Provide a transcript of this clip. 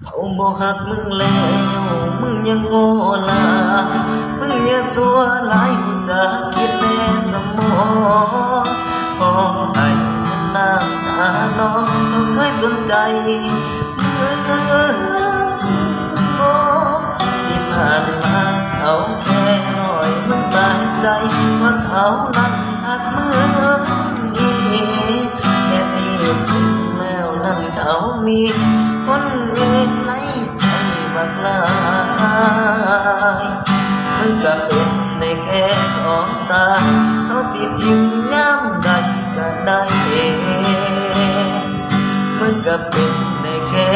เขาบ่หักมึงแล้วมึงยังโง่หลายมึงอย่าสัวหลายหูจะคิดแต่สมองห้องไห้น้ำตาน้องบ่เคยสนใจที่ผ่านมาเขาแค่หน่อยมึงตายใจว่าเขานั้นหักมึงอีแค่ที่จริงแล้วนั้นเขามีคนอื่นในใจบักหลายมึงก็เป็นในแค่ของตาเขาที่ทิ้งย้ำใดก็ได้มึงก็เป็นในแค่